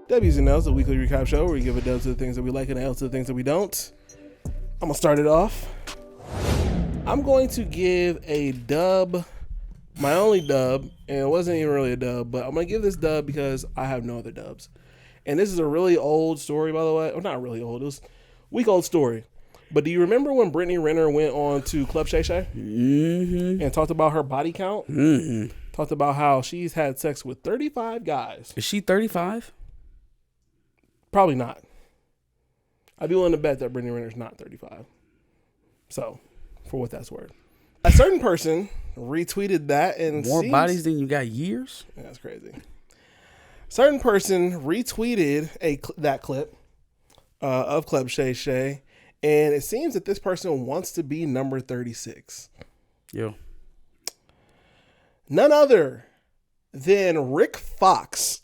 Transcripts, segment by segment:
W's and L's, a weekly recap show where we give a dub to the things that we like and an L to the things that we don't. I'm going to start it off. I'm going to give a dub, my only dub, and it wasn't even really a dub, but I'm going to give this dub because I have no other dubs. And this is a really old story, by the way. Well, not really old. It was a week-old story. But do you remember when Brittany Renner went on to Club Shay Shay? Mm-hmm. And talked about her body count? Mm-hmm. Talked about how she's had sex with 35 guys. Is she 35? Probably not. I'd be willing to bet that Brittany Renner's not 35. So, for what that's worth. A certain person retweeted that and More bodies than you got years? Yeah, that's crazy. Certain person retweeted that clip of Club Shay Shay, and it seems that this person wants to be number 36. Yeah. None other than Rick Fox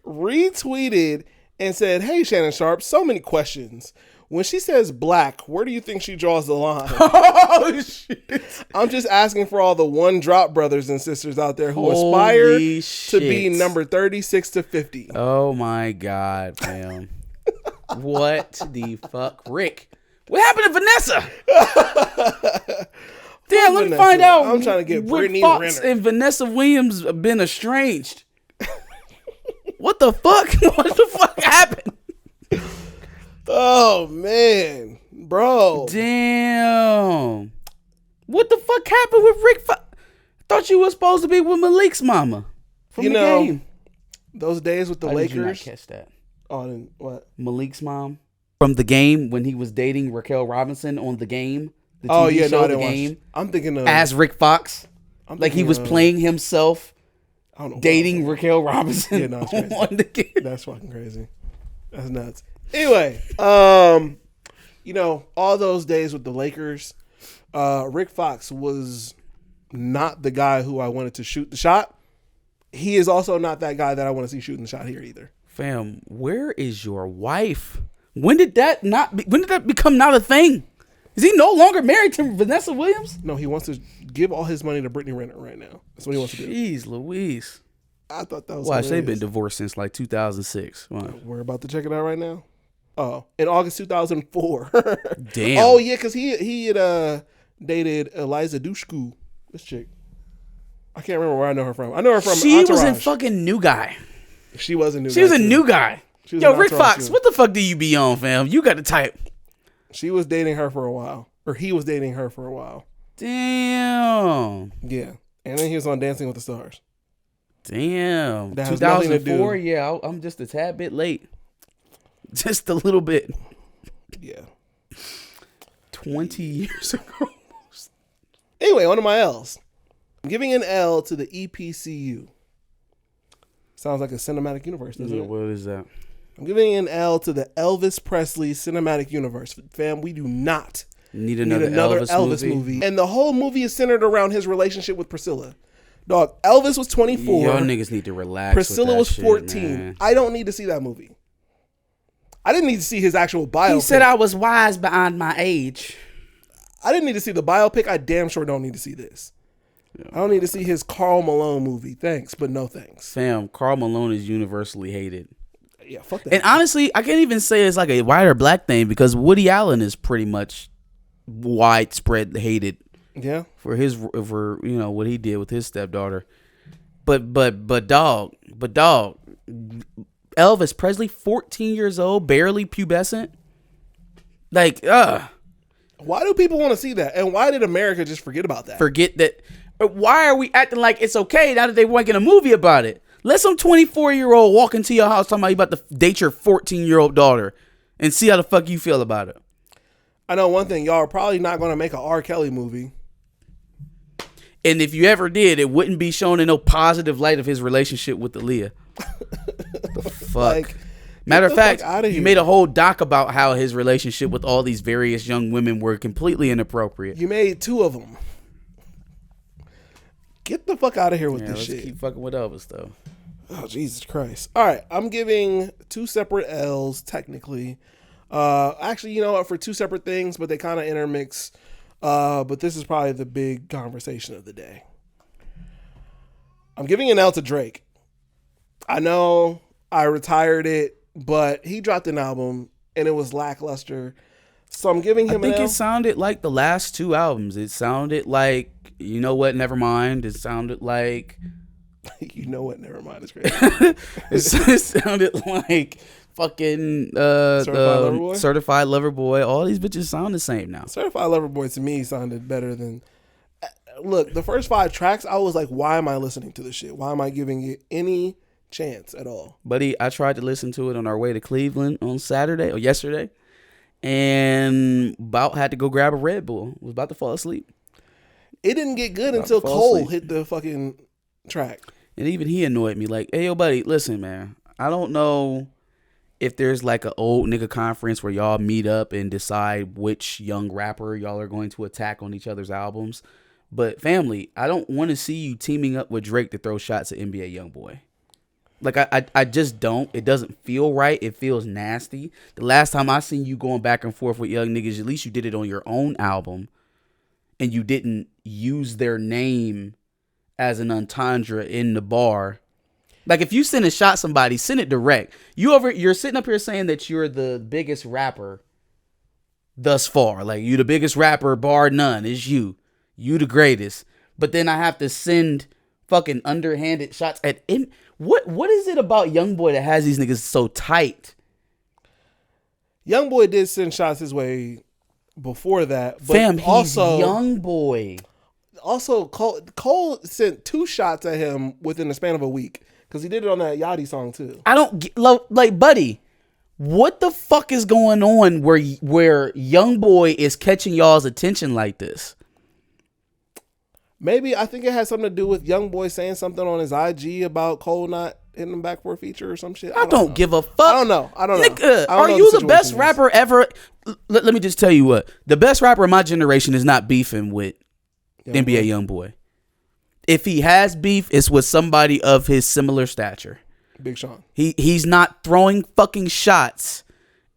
retweeted and said, "Hey, Shannon Sharp, so many questions. When she says black, where do you think she draws the line?" Oh, shit. I'm just asking for all the one drop brothers and sisters out there who Holy aspire shit. to be number 36 to 50. Oh, my God, fam. What the fuck? Rick, what happened to Vanessa? Damn, let me find out. I'm trying to get Rick Brittany Fox Renner. and Vanessa Williams have been estranged. What the fuck? What the fuck happened? Oh, man. Bro. Damn. What the fuck happened with Rick Fox? I thought you were supposed to be with Malik's mama from the game. Those days with the How Lakers. did you not catch that? Oh, then what? Malik's mom from the game when he was dating Raquel Robinson on the game. The TV Oh, yeah, show, no, I the didn't game. watch. I'm thinking of. As Rick Fox. Like he was playing himself I don't know. dating Raquel Robinson Yeah, no, it's crazy. on the game. That's fucking crazy. That's nuts. Anyway, all those days with the Lakers, Rick Fox was not the guy who I wanted to shoot the shot. He is also not that guy that I want to see shooting the shot here either. Fam, where is your wife? When did that become not a thing? Is he no longer married to Vanessa Williams? No, he wants to give all his money to Brittany Renner right now. That's what he wants to do. Jeez Louise. I thought that was Watch, hilarious. they've been divorced since like 2006. Wow. We're about to check it out right now. Oh, in August 2004. Damn. Oh, yeah, because he had dated Eliza Dushku, this chick. I can't remember where I know her from. I know her from She Entourage. was in fucking New Guy. She was a new guy. She was a too. new guy. She was Yo, in Rick Entourage, Fox, too. what the fuck do you be on, fam? You got the type. She was dating her for a while. Or he was dating her for a while. Damn. Yeah. And then he was on Dancing with the Stars. Damn. That has nothing to do- 2004, yeah, I'm just a tad bit late. Just a little bit. Yeah. 20 years ago. Anyway, on to my L's. I'm giving an L to the EPCU. Sounds like a cinematic universe, doesn't it? What is that? I'm giving an L to the Elvis Presley cinematic universe. Fam, we do not Need need another Elvis movie. And the whole movie is centered around his relationship with Priscilla. Dog, Elvis was 24. Y'all niggas need to relax. Priscilla was 14. Man. I don't need to see that movie. I didn't need to see his actual biopic. He said I was wise beyond my age. I didn't need to see the biopic. I damn sure don't need to see this. Yeah. I don't need to see his Karl Malone movie. Thanks, but no thanks. Fam, Karl Malone is universally hated. Yeah, fuck that. And honestly, I can't even say it's like a white or black thing because Woody Allen is pretty much widespread hated Yeah. for what he did with his stepdaughter. But dog, Elvis Presley, 14 years old, barely pubescent. Like, Why do people want to see that? And why did America just forget about that? forget that. Why are we acting like it's okay now that they making a movie about it? Let some 24-year-old walk into your house talking about you about to date your 14-year-old daughter and see how the fuck you feel about it. I know one thing. Y'all are probably not going to make an R. Kelly movie. And if you ever did, it wouldn't be shown in no positive light of his relationship with Aaliyah. The fuck. Like, Matter get of the fact, fuck outta you here. made a whole doc about how his relationship with all these various young women were completely inappropriate. You made 2 of them. Get the fuck out of here with Yeah, this let's shit. keep fucking with Elvis, though. Oh, Jesus Christ. All right. I'm giving 2 separate L's, technically. Actually, you know what? For 2 separate things, but they kind of intermix. But this is probably the big conversation of the day. I'm giving an L to Drake. I know I retired it, but he dropped an album and it was lackluster. So I'm giving him I think an L. it sounded like the last two albums. It sounded like, you know what, never mind. It sounded like You know what? Never mind. It's great. it sounded like fucking Certified Lover Boy. All these bitches sound the same now. Certified Lover Boy to me sounded better than. Look, the first 5 tracks, I was like, why am I listening to this shit? Why am I giving it any chance at all? Buddy, I tried to listen to it on our way to Cleveland on Saturday or yesterday, and about had to go grab a Red Bull. Was about to fall asleep. It didn't get good until Cole hit the fucking track. And even he annoyed me. Like, hey, yo, buddy, listen, man. I don't know if there's like an old nigga conference where y'all meet up and decide which young rapper y'all are going to attack on each other's albums. But family, I don't want to see you teaming up with Drake to throw shots at NBA Youngboy. Like, I just don't. It doesn't feel right. It feels nasty. The last time I seen you going back and forth with young niggas, at least you did it on your own album. And you didn't use their name as an entendre in the bar. Like, if you send a shot somebody, send it direct. You're sitting up here saying that you're the biggest rapper thus far. Like, you the biggest rapper, bar none, is you. You the greatest. But then I have to send fucking underhanded shots at him. What is it about Youngboy that has these niggas so tight? Youngboy did send shots his way before that. But Fam, he's also, Youngboy. Also, Cole sent 2 shots at him within the span of a week. Because he did it on that Yachty song too. I don't get, like, buddy, what the fuck is going on where Youngboy is catching y'all's attention like this? Maybe I think it has something to do with Youngboy saying something on his IG about Cole not hitting him back for a feature or some shit. I don't give a fuck. I don't know. Nigga, are you the best rapper ever? Let me just tell you what. The best rapper of my generation is not beefing with NBA Youngboy. If he has beef, it's with somebody of his similar stature. Big Sean. He's not throwing fucking shots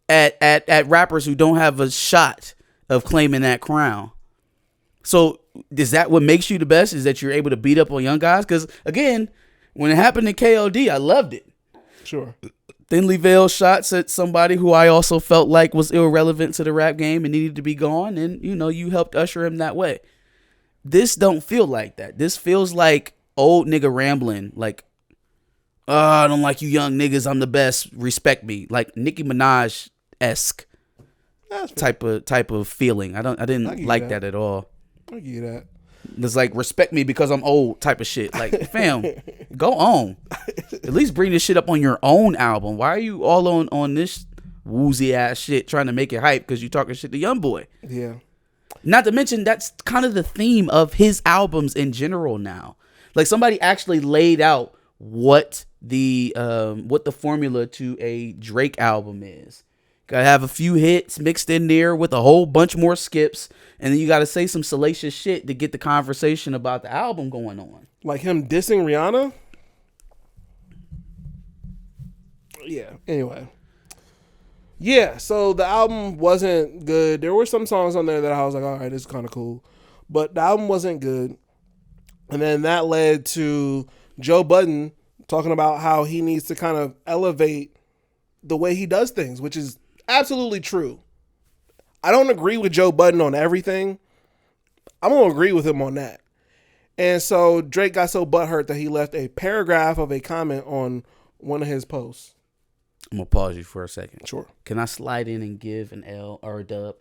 at rappers who don't have a shot of claiming that crown. So is that what makes you the best? Is that you're able to beat up on young guys? Because again, when it happened to KOD, I loved it. Sure. Thinly veiled shots at somebody who I also felt like was irrelevant to the rap game and needed to be gone. And, you helped usher him that way. This don't feel like that. This feels like old nigga rambling. Like, I don't like you young niggas. I'm the best. Respect me. Like Nicki Minaj-esque type of feeling. I didn't like that at all. I get that. It's like respect me because I'm old type of shit. Like, fam, go on. At least bring this shit up on your own album. Why are you all on this woozy ass shit trying to make it hype because you talking shit to Youngboy? Yeah. Not to mention that's kind of the theme of his albums in general now. Like somebody actually laid out what the formula to a Drake album is. Gotta have a few hits mixed in there with a whole bunch more skips, and then you gotta say some salacious shit to get the conversation about the album going on. Like him dissing Rihanna? Yeah, anyway. Yeah, so the album wasn't good. There were some songs on there that I was like, all right, this is kind of cool. But the album wasn't good. And then that led to Joe Budden talking about how he needs to kind of elevate the way he does things, which is absolutely true. I don't agree with Joe Budden on everything. I'm going to agree with him on that. And so Drake got so butthurt that he left a paragraph of a comment on one of his posts. I'm going to pause you for a second. Sure. Can I slide in and give an L or a dub?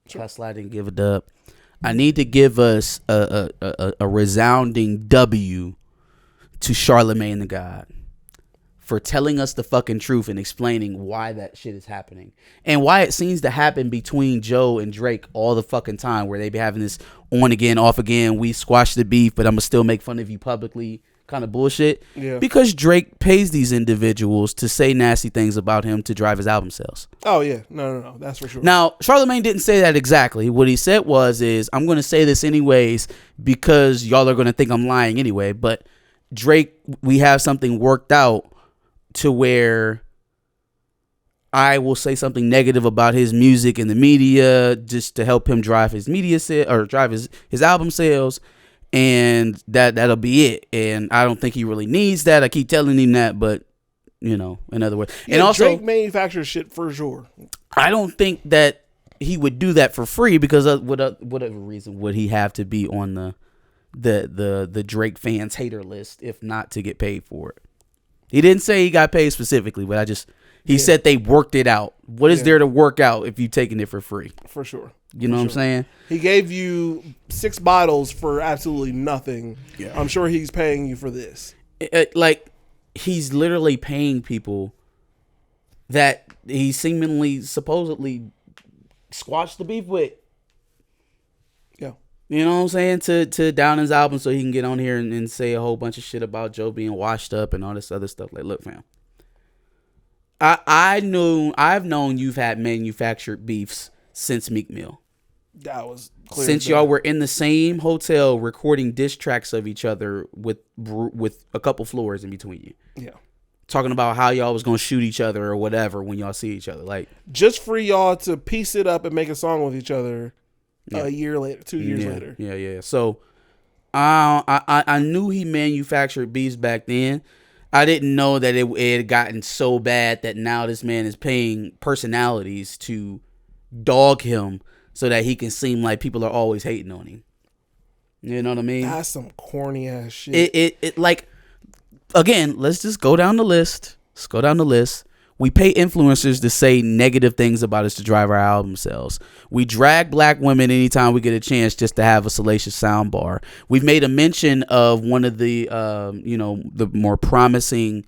Sure. Can I slide in and give a dub? I need to give us a resounding W to Charlemagne the God for telling us the fucking truth and explaining why that shit is happening and why it seems to happen between Joe and Drake all the fucking time, where they be having this on again, off again. We squash the beef, but I'm gonna still make fun of you publicly kind of bullshit. Yeah. Because Drake pays these individuals to say nasty things about him to drive his album sales. Oh yeah, no, that's for sure. Now Charlemagne didn't say that exactly. What he said is I'm gonna say this anyways because y'all are gonna think I'm lying anyway. But Drake, we have something worked out to where I will say something negative about his music in the media just to help him drive his media or drive his album sales, and that'll be it. And I don't think he really needs that. I keep telling him that, but You know, in other words, Yeah, and also Drake manufactures shit for sure. I don't think that he would do that for free because whatever reason would he have to be on the Drake fans hater list if not to get paid for it? He didn't say he got paid specifically, but he said they worked it out. What is there to work out if you're taking it for free? For sure. You know what I'm saying? He gave you 6 bottles for absolutely nothing. Yeah. I'm sure he's paying you for this. Like, he's literally paying people that he supposedly squashed the beef with. Yeah. You know what I'm saying? To down his album so he can get on here and say a whole bunch of shit about Joe being washed up and all this other stuff. Like, look, fam. I've known you've had manufactured beefs since Meek Mill. That was clear. Since y'all were in the same hotel recording diss tracks of each other with a couple floors in between you. Yeah. Talking about how y'all was gonna shoot each other or whatever when y'all see each other. Like, just for y'all to piece it up and make a song with each other a year later, 2 years later. Yeah. So I knew he manufactured beefs back then. I didn't know that it had gotten so bad that now this man is paying personalities to dog him so that he can seem like people are always hating on him. You know what I mean? That's some corny ass shit. It like, again, let's just go down the list. Let's go down the list. We pay influencers to say negative things about us to drive our album sales. We drag black women anytime we get a chance just to have a salacious soundbar. We've made a mention of one of the, the more promising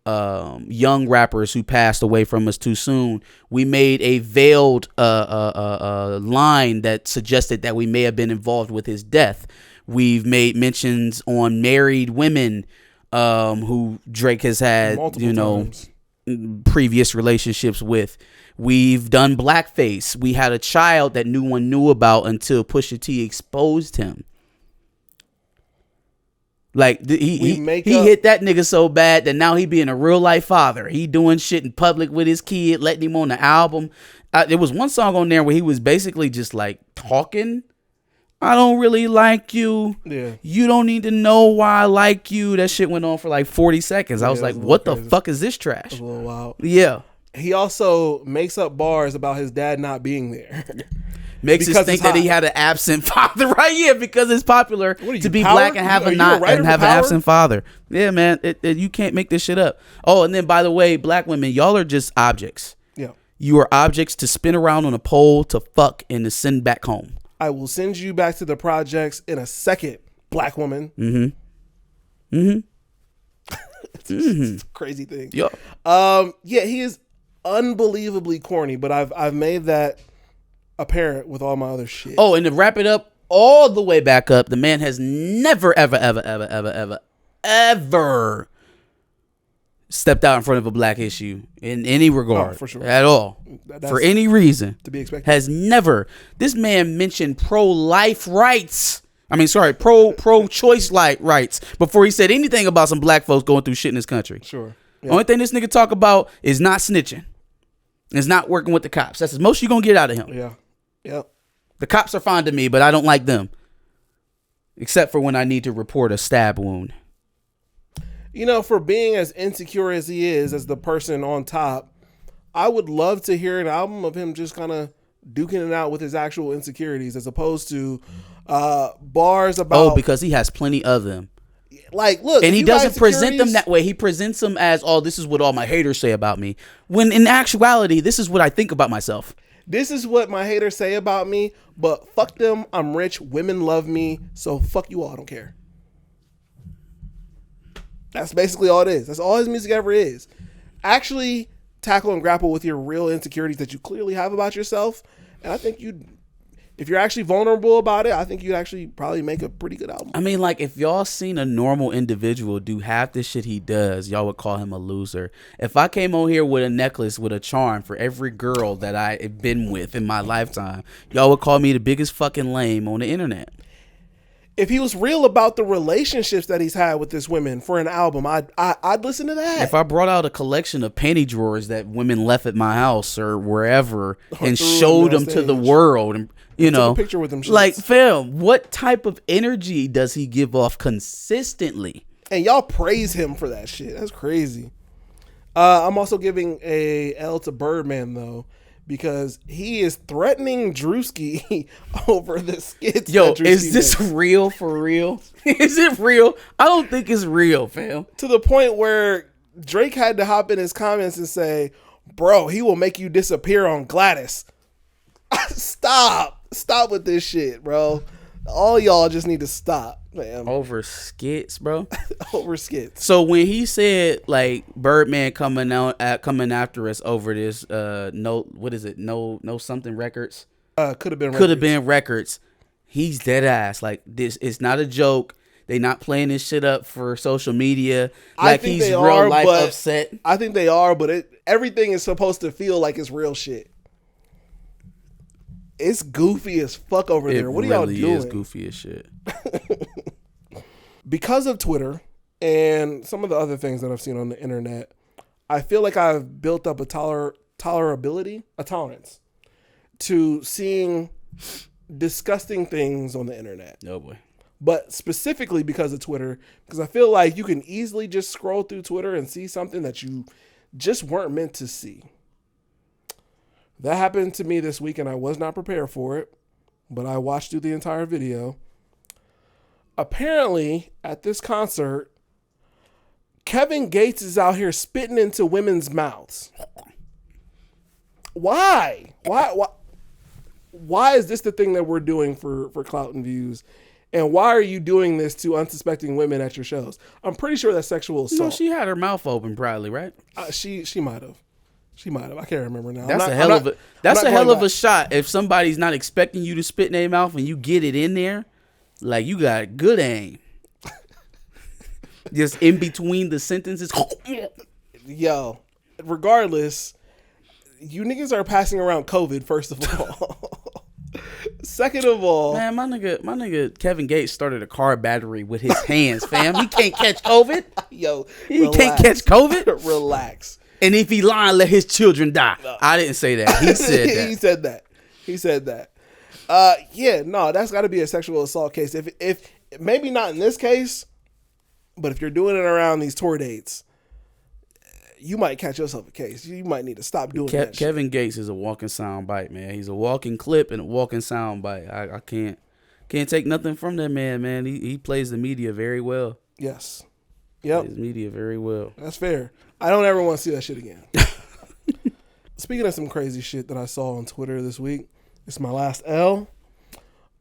young rappers who passed away from us too soon. We made a veiled line that suggested that we may have been involved with his death. We've made mentions on married women who Drake has had, multiple times. Previous relationships with. We've done blackface. We had a child that no one knew about until Pusha T exposed him. Like, he hit that nigga so bad that now he being a real life father. He doing shit in public with his kid, letting him on the album. There was one song on there where he was basically just like talking. I don't really like you. Yeah. You don't need to know why I like you. That shit went on for like 40 seconds. I was like, what the fuck is this trash? It was a little wild. Yeah. He also makes up bars about his dad not being there. Makes us think that he had an absent father, right? Yeah, because it's popular to be black and have an absent father. Yeah, man, you can't make this shit up. Oh, and then by the way, black women, y'all are just objects. Yeah, you are objects to spin around on a pole, to fuck, and to send back home. I will send you back to the projects in a second, black woman. It's a crazy thing. Yeah. Yeah, he is unbelievably corny, but I've made that apparent with all my other shit. Oh, and to wrap it up all the way back up, the man has never, ever stepped out in front of a black issue in any regard, for sure, at all, for any reason. To be expected. Has never. This man mentioned pro-life rights. I mean, sorry, pro-choice rights before he said anything about some black folks going through shit in this country. Sure. Yeah. Only thing this nigga talk about is not snitching. It's not working with the cops. That's as most you gonna get out of him. Yeah. Yep. The cops are fond of me, but I don't like them. Except for when I need to report a stab wound. You know, for being as insecure as he is, as the person on top, I would love to hear an album of him just kind of duking it out with his actual insecurities, as opposed to bars about. Oh, because he has plenty of them. Like, look, and he doesn't present them that way. He presents them as, oh, this is what all my haters say about me. When in actuality, this is what I think about myself. This is what my haters say about me, but fuck them. I'm rich. Women love me. So fuck you all. I don't care. That's basically all it is. That's all his music ever is. Actually tackle and grapple with your real insecurities that you clearly have about yourself. And I think if you're actually vulnerable about it, I think you'd actually probably make a pretty good album. I mean, like, if y'all seen a normal individual do half the shit he does, y'all would call him a loser. If I came on here with a necklace with a charm for every girl that I've been with in my lifetime, y'all would call me the biggest fucking lame on the internet. If he was real about the relationships that he's had with this women for an album, I'd listen to that. If I brought out a collection of panty drawers that women left at my house or wherever and showed them to the world, and took a picture with them, like, fam, what type of energy does he give off consistently? And y'all praise him for that shit. That's crazy. I'm also giving a L to Birdman though, because he is threatening Drewski over the skits. Yo, that Drewski is this makes. real for real? Is it real? I don't think it's real, fam. To the point where Drake had to hop in his comments and say, "Bro, he will make you disappear on Gladys." Stop with this shit, bro. All y'all just need to stop, man. Over skits, bro. Over skits. So when he said like Birdman coming after us over this no something records, Could have been records, he's dead ass. Like, this is not a joke. They not playing this shit up for social media. Like, he's real life upset. I think they are, but everything is supposed to feel like it's real shit. It's goofy as fuck over there. What are y'all doing? It is goofy as shit. Because of Twitter and some of the other things that I've seen on the internet, I feel like I've built up a tolerance to seeing disgusting things on the internet. Oh boy. But specifically because of Twitter, because I feel like you can easily just scroll through Twitter and see something that you just weren't meant to see. That happened to me this week, and I was not prepared for it, but I watched through the entire video. Apparently, at this concert, Kevin Gates is out here spitting into women's mouths. Why? Why is this the thing that we're doing for clout and views? And why are you doing this to unsuspecting women at your shows? I'm pretty sure that's sexual assault. No, she had her mouth open, probably, right? She might have. She might have. I can't remember now. That's a hell of a shot. If somebody's not expecting you to spit in their mouth and you get it in there, like, you got good aim. Just in between the sentences. Yo, regardless, you niggas are passing around COVID, first of all. Second of all, man, my nigga Kevin Gates started a car battery with his hands, fam. He can't catch COVID. Yo, he can't catch COVID. Relax. And if he lying, let his children die. No. I didn't say that. He said that. He said that. Yeah, no, that's got to be a sexual assault case. If maybe not in this case, but if you're doing it around these tour dates, you might catch yourself a case. You might need to stop doing that. Kevin Gates is a walking sound bite, man. He's a walking clip and a walking sound bite. I can't take nothing from that man, man. He plays the media very well. Yes. Yep. Plays media very well. That's fair. I don't ever want to see that shit again. Speaking of some crazy shit that I saw on Twitter this week, it's my last L.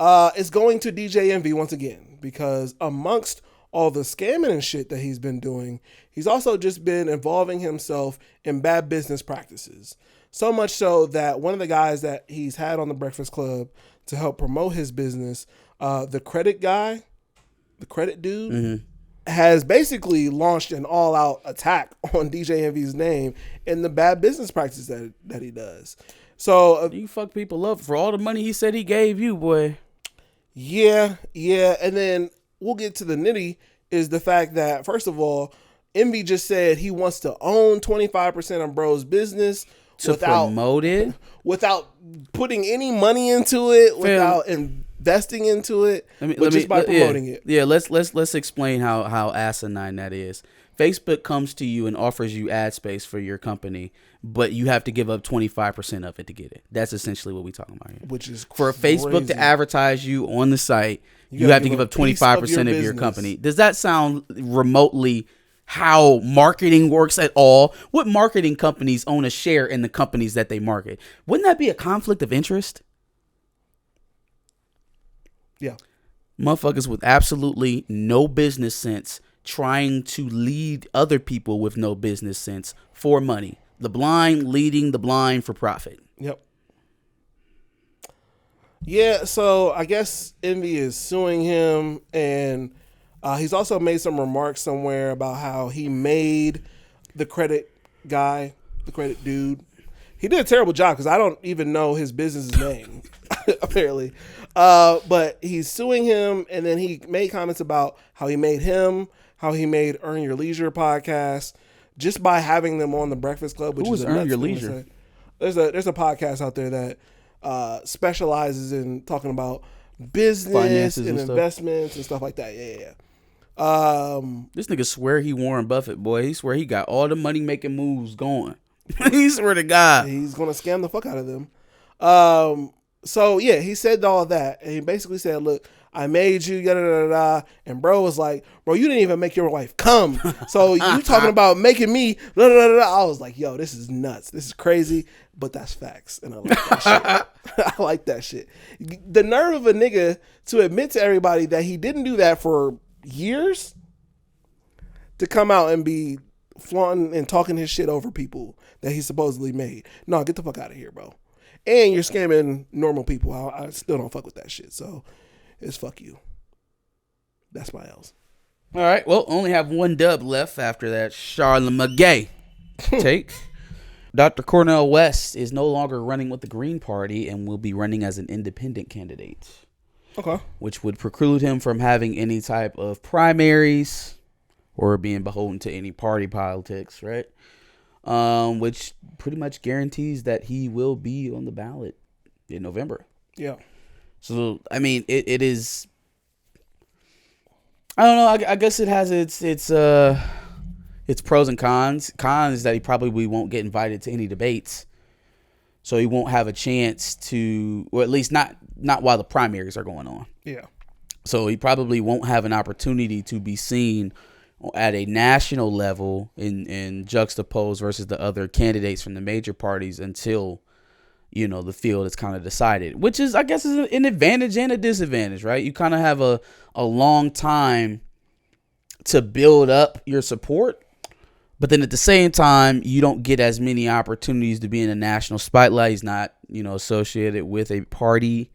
It's going to DJ Envy once again, because amongst all the scamming and shit that he's been doing, he's also just been involving himself in bad business practices. So much so that one of the guys that he's had on the Breakfast Club to help promote his business, the credit guy, the credit dude, mm-hmm. has basically launched an all-out attack on DJ Envy's name and the bad business practices that he does. So you fuck people up for all the money he said he gave you, boy. Yeah. And then we'll get to the nitty is the fact that, first of all, Envy just said he wants to own 25% of Bro's business to promote it, without putting any money into it, without investing into it, just by promoting it. Yeah, let's explain how asinine that is. Facebook comes to you and offers you ad space for your company, but you have to give up 25% of it to get it. That's essentially what we're talking about here. Which is for crazy. Facebook to advertise you on the site, you have to give up 25% of your company. Does that sound remotely how marketing works at all? What marketing companies own a share in the companies that they market? Wouldn't that be a conflict of interest? Yeah. Motherfuckers with absolutely no business sense trying to lead other people with no business sense for money. The blind leading the blind for profit. Yep. Yeah, so I guess Envy is suing him, and he's also made some remarks somewhere about how he made the credit guy, the credit dude. He did a terrible job because I don't even know his business's name, apparently. But he's suing him, and then he made comments about how he made him, how he made Earn Your Leisure podcast just by having them on the Breakfast Club. Which is Earn Your Leisure? There's a podcast out there that specializes in talking about business and investments and stuff like that. Yeah. This nigga swear he Warren Buffett, boy. He swear he got all the money making moves going. He swear to God. He's gonna scam the fuck out of them. So yeah, he said all that, and he basically said, "Look, I made you, yada da da," and bro was like, "Bro, you didn't even make your wife come. So you talking about making me?" Da, da, da, da. I was like, "Yo, this is nuts. This is crazy." But that's facts, and I like that shit. I like that shit. The nerve of a nigga to admit to everybody that he didn't do that for years, to come out and be flaunting and talking his shit over people that he supposedly made. No, get the fuck out of here, bro. And you're scamming normal people. I still don't fuck with that shit. So it's fuck you. That's my L's. All right. Well, only have one dub left after that Charlamagne Gay take. Dr. Cornel West is no longer running with the Green Party and will be running as an independent candidate. Okay. Which would preclude him from having any type of primaries or being beholden to any party politics, right? Which pretty much guarantees that he will be on the ballot in November. Yeah. So, I mean, it is... I don't know. I guess it has its pros and cons. Cons is that he probably won't get invited to any debates. So he won't have a chance to, or at least not while the primaries are going on. Yeah. So he probably won't have an opportunity to be seen at a national level in juxtaposed versus the other candidates from the major parties until, you know, the field is kind of decided, which is, I guess, is an advantage and a disadvantage, right? You kind of have a long time to build up your support. But then at the same time, you don't get as many opportunities to be in a national spotlight. He's not, you know, associated with a party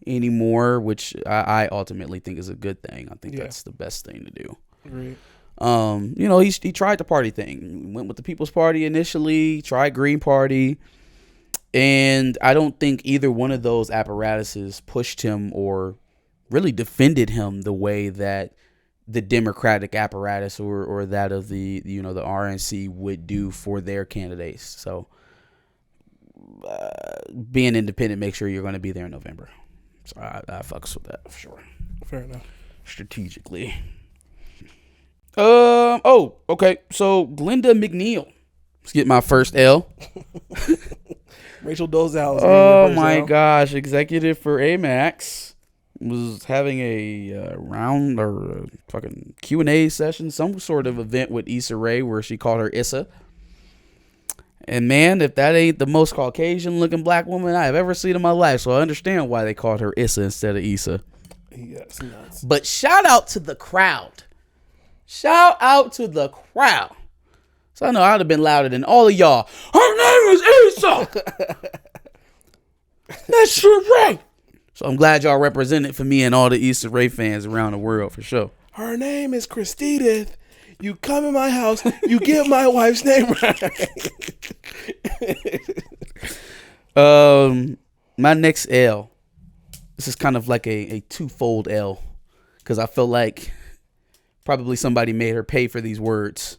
anymore, which I ultimately think is a good thing. I think that's the best thing to do. Great. You know, he tried the party thing. Went with the People's Party initially, tried Green Party. And I don't think either one of those apparatuses pushed him or really defended him the way that the Democratic apparatus or that of the, you know, the RNC would do for their candidates. So being independent, make sure you're going to be there in November. So I fucks with that for sure. Fair enough. Strategically. Oh, okay. So Glenda McNeil. Let's get my first L. Rachel Dolezal. Oh my gosh. Executive for Amex was having a round or a fucking Q&A session, some sort of event with Issa Rae where she called her Issa. And man, if that ain't the most Caucasian looking black woman I have ever seen in my life, so I understand why they called her Issa instead of Issa. Yes, nuts. But shout out to the crowd. Shout out to the crowd. So I know I'd have been louder than all of y'all. Her name is Issa. That's true, right? So I'm glad y'all represented for me and all the Issa Rae fans around the world for sure. Her name is Christina. You come in my house, you get my wife's name right. My next L. This is kind of like a twofold L, because I feel like probably somebody made her pay for these words.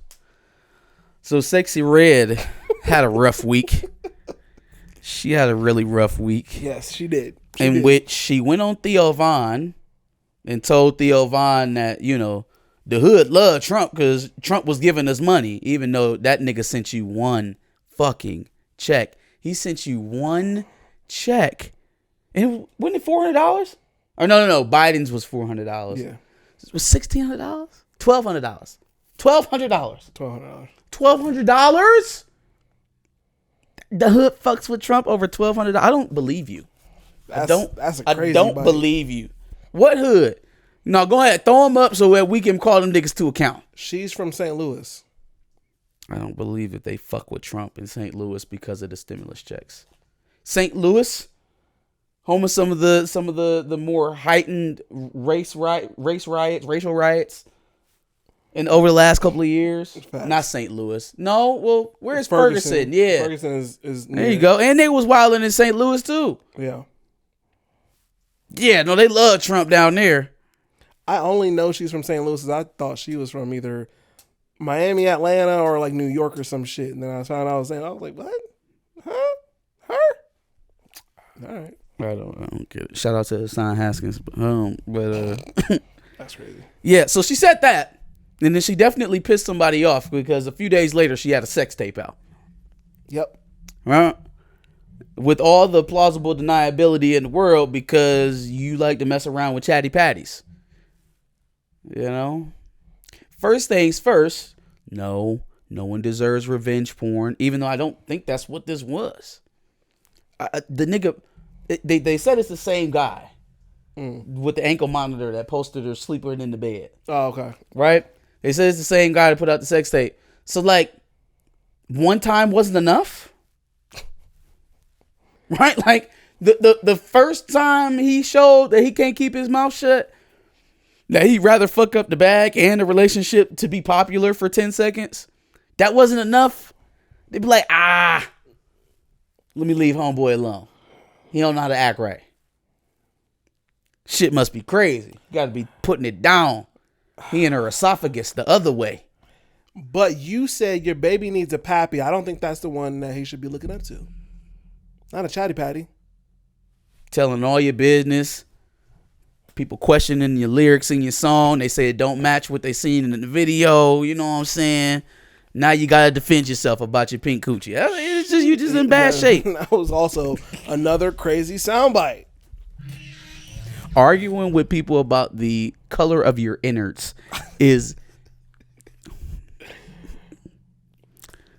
So Sexy Red had a rough week. She had a really rough week. Yes, she did. Which she went on Theo Von and told Theo Von that, you know, the hood loved Trump because Trump was giving us money, even though that nigga sent you one fucking check. He sent you one check. And wasn't it $400? Or no. Biden's was $400. Yeah. It was $1,600? $1,200. $1,200. $1,200? The hood fucks with Trump over $1,200. I don't believe you. That's a crazy I don't believe you. What hood? No, go ahead. Throw them up so that we can call them niggas to account. She's from St. Louis. I don't believe that they fuck with Trump in St. Louis because of the stimulus checks. St. Louis, home of some of the more heightened racial riots, and over the last couple of years. Facts. Not St. Louis. No, well, where's Ferguson? Yeah, Ferguson is there you go. And they was wilding in St. Louis too. Yeah. Yeah, no, they love Trump down there. I only know she's from St. Louis because I thought she was from either Miami, Atlanta, or like New York or some shit. And then I found out I was like, what? Huh? Her? All right. I don't get it. Shout out to Hassan Haskins. That's crazy. Yeah, so she said that, and then she definitely pissed somebody off because a few days later she had a sex tape out. Yep. Right? With all the plausible deniability in the world because you like to mess around with chatty patties. You know? First things first, no one deserves revenge porn, even though I don't think that's what this was. The nigga, they said it's the same guy with the ankle monitor that posted her sleeping in the bed. Oh, okay. Right? They said it's the same guy that put out the sex tape. So, like, one time wasn't enough? Right? Like, the first time he showed that he can't keep his mouth shut, that he'd rather fuck up the bag and the relationship to be popular for 10 seconds, that wasn't enough. They'd be like, let me leave homeboy alone. He don't know how to act right. Shit must be crazy. You gotta be putting it down. He in her esophagus the other way. But you said your baby needs a pappy. I don't think that's the one that he should be looking up to. Not a chatty patty. Telling all your business. People questioning your lyrics in your song. They say it don't match what they seen in the video. You know what I'm saying? Now you gotta defend yourself about your pink coochie. It's just you just in bad shape. That was also another crazy soundbite. Arguing with people about the color of your innards is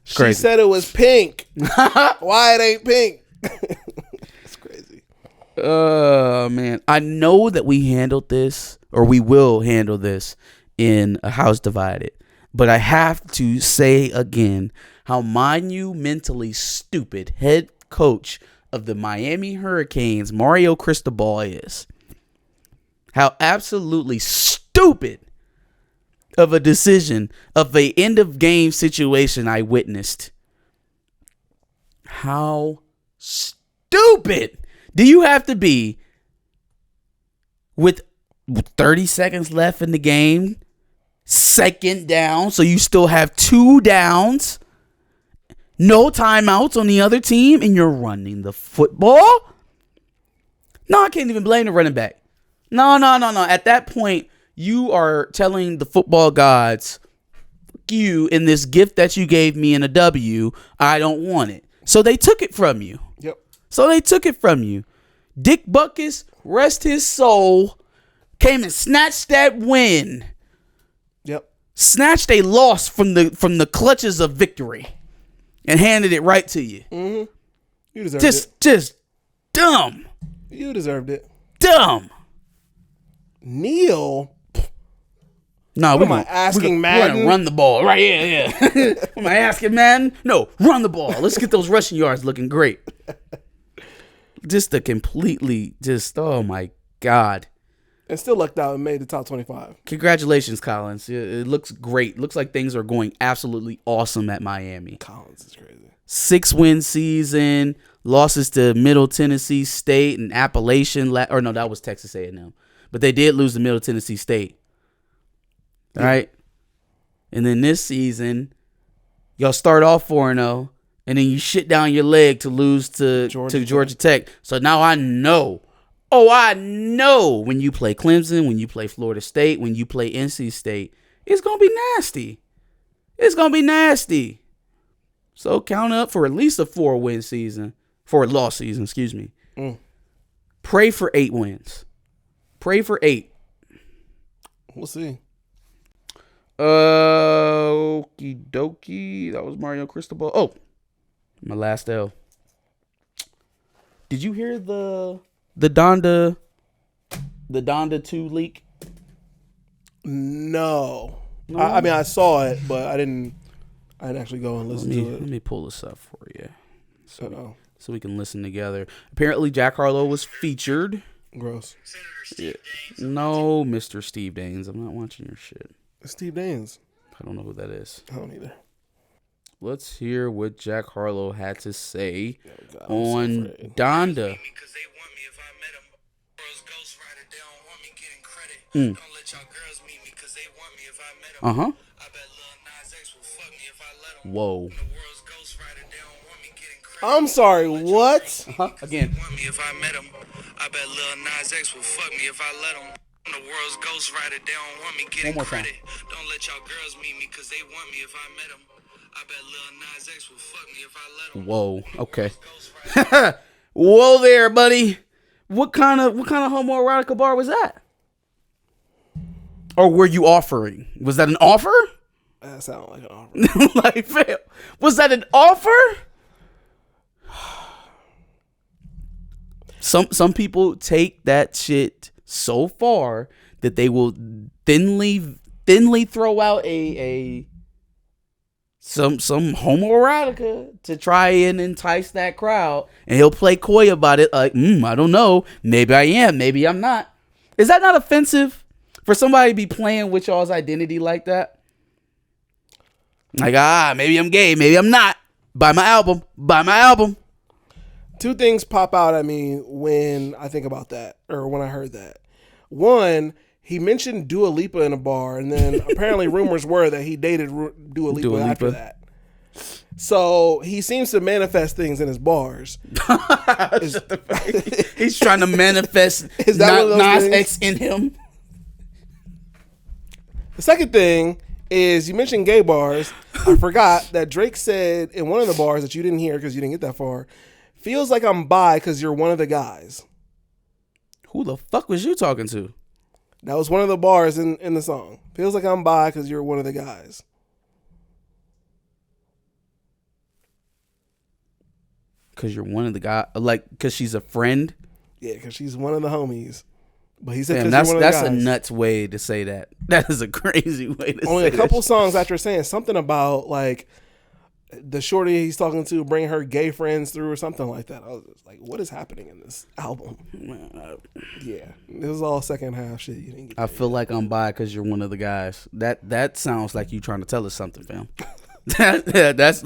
She said it was pink. Why it ain't pink? It's crazy. Man, I know that we handled this, or we will handle this in A House Divided, but I have to say again how monumentally stupid head coach of the Miami Hurricanes, Mario Cristobal, is. How absolutely stupid of a decision of a end of game situation I witnessed. How stupid do you have to be with 30 seconds left in the game, second down, so you still have 2 downs, no timeouts on the other team, and you're running the football? No, I can't even blame the running back. No. At that point, you are telling the football gods, fuck you, in this gift that you gave me in a W, I don't want it. So they took it from you. Yep. Dick Butkus, rest his soul, came and snatched that win. Yep. Snatched a loss from the clutches of victory and handed it right to you. Mm-hmm. You deserved it. Just dumb. You deserved it. Dumb. Neil. No, we're asking Madden. We're gonna run the ball. Right, yeah. Am I asking Madden? No, run the ball. Let's get those rushing yards looking great. Just oh my God. And still lucked out and made the top 25. Congratulations, Collins. It looks great. Looks like things are going absolutely awesome at Miami. Collins is crazy. 6-win season, losses to Middle Tennessee State and Appalachian. Or no, that was Texas A&M. But they did lose to Middle Tennessee State. All right. And then this season, y'all start off 4-0, and then you shit down your leg to lose to Georgia Tech. So now I know. I know when you play Clemson, when you play Florida State, when you play NC State, it's going to be nasty. It's going to be nasty. So count up for at least a 4-win season. For a loss season, excuse me. Pray for 8 wins. Pray for 8. We'll see. Okie dokie. That was Mario Cristobal. Oh, my last L. Did you hear the Donda 2 leak? No. I mean, I saw it, but I didn't actually go and listen to it. Let me pull this up for you. So we can listen together. Apparently, Jack Harlow was featured. Gross. Yeah. No, Mr. Steve Daines. I'm not watching your shit. Steve Daines. I don't know who that is. I don't either. Let's hear what Jack Harlow had to say on Donda. Uh-huh. Whoa. I'm sorry, what? Again. I bet Lil Nas X will fuck me if I let him. I'm the world's ghost rider. They don't want me One getting more time. credit. Don't let y'all girls meet me because they want me if I met them. I bet Lil Nas X will fuck me if I let him. Whoa. Okay. Whoa there, buddy. What kind of homoerotica bar was that? Or were you offering? Was that an offer? That sounded like an offer. Like, fam, was that an offer? Some people take that shit so far that they will thinly throw out some homoerotica to try and entice that crowd, and he'll play coy about it like, I don't know, maybe I am, maybe I'm not. Is that not offensive for somebody to be playing with y'all's identity like that? Like, maybe I'm gay, maybe I'm not. Buy my album. Two things pop out at me when I think about that, or when I heard that. One, he mentioned Dua Lipa in a bar, and then apparently rumors were that he dated Dua Lipa after that. So he seems to manifest things in his bars. He's trying to manifest Is that one of those Nas things? X in him. The second thing is, you mentioned gay bars. I forgot that Drake said in one of the bars that you didn't hear because you didn't get that far, feels like I'm bi because you're one of the guys. Who the fuck was you talking to? That was one of the bars in the song. Feels like I'm bi because you're one of the guys. Because you're one of the guys, like, because she's a friend. Yeah, because she's one of the homies. But he said, Damn, 'cause you're one of the that's a guys. nuts way to say that. That is a crazy way to Only say a couple that. songs after saying something about like the shorty he's talking to bring her gay friends through or something like that. I was just like, what is happening in this album? Yeah, this is all second half shit. You didn't get I feel like I'm bi because you're one of the guys. That sounds like you trying to tell us something, fam. That's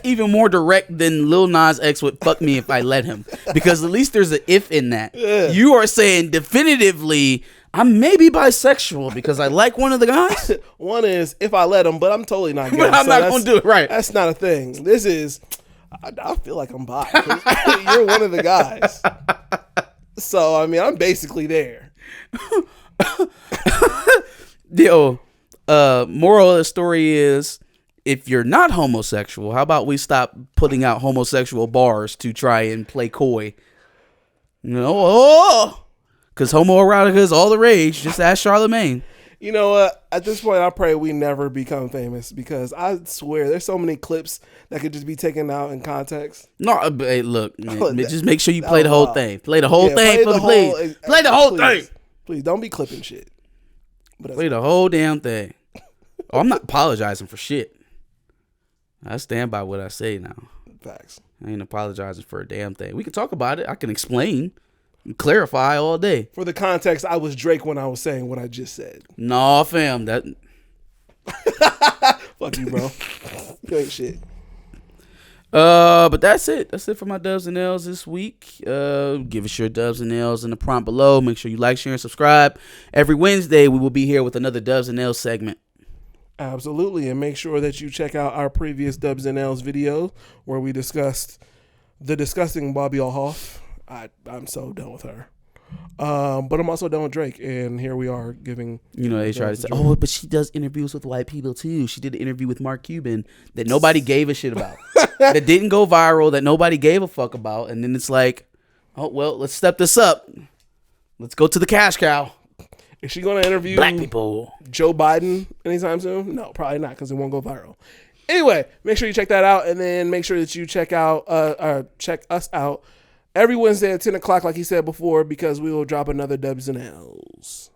even more direct than Lil Nas X would fuck me if I let him, because at least there's an if in that. Yeah. You are saying definitively I'm maybe bisexual because I like one of the guys, One is if I let him, but I'm totally not gay. but I'm so not that's- gonna do it right. That's not a thing. This is, I feel like I'm bi. 'Cause you're one of the guys. So, I mean, I'm basically there. Yo, moral of the story is, if you're not homosexual, how about we stop putting out homosexual bars to try and play coy? You know, because homoerotica is all the rage. Just ask Charlemagne. You know what? At this point, I pray we never become famous because I swear there's so many clips that could just be taken out in context. No, but hey, look, man, That- just make sure you that play the was whole wild. thing. Play the whole Yeah, thing for me, please. Play the whole thing. Please don't be clipping shit. But that's Play the whole damn thing. Oh, I'm not apologizing for shit. I stand by what I say now. facts. I ain't apologizing for a damn thing. We can talk about it. I can explain, clarify all day. For the context, I was Drake when I was saying what I just said. Nah, fam, that. Fuck you, bro. You ain't shit. But that's it. That's it for my dubs and L's this week. Give us your dubs and L's in the prompt below. Make sure you like, share, and subscribe. Every Wednesday, we will be here with another dubs and L's segment. Absolutely. And make sure that you check out our previous Dubs and L's video where we discussed the disgusting Bobby Alhoff. I'm so done with her. But I'm also done with Drake. And here we are giving. You know, they try to Dubs say, and Drake. oh, but she does interviews with white people too. She did an interview with Mark Cuban that nobody gave a shit about, that didn't go viral, that nobody gave a fuck about. And then it's like, oh, well, let's step this up. Let's go to the cash cow. Is she going to interview Black people. Joe Biden anytime soon? No, probably not because it won't go viral. Anyway, make sure you check that out, and then make sure that you check us out every Wednesday at 10 o'clock, like he said before, because we will drop another Dubs and L's.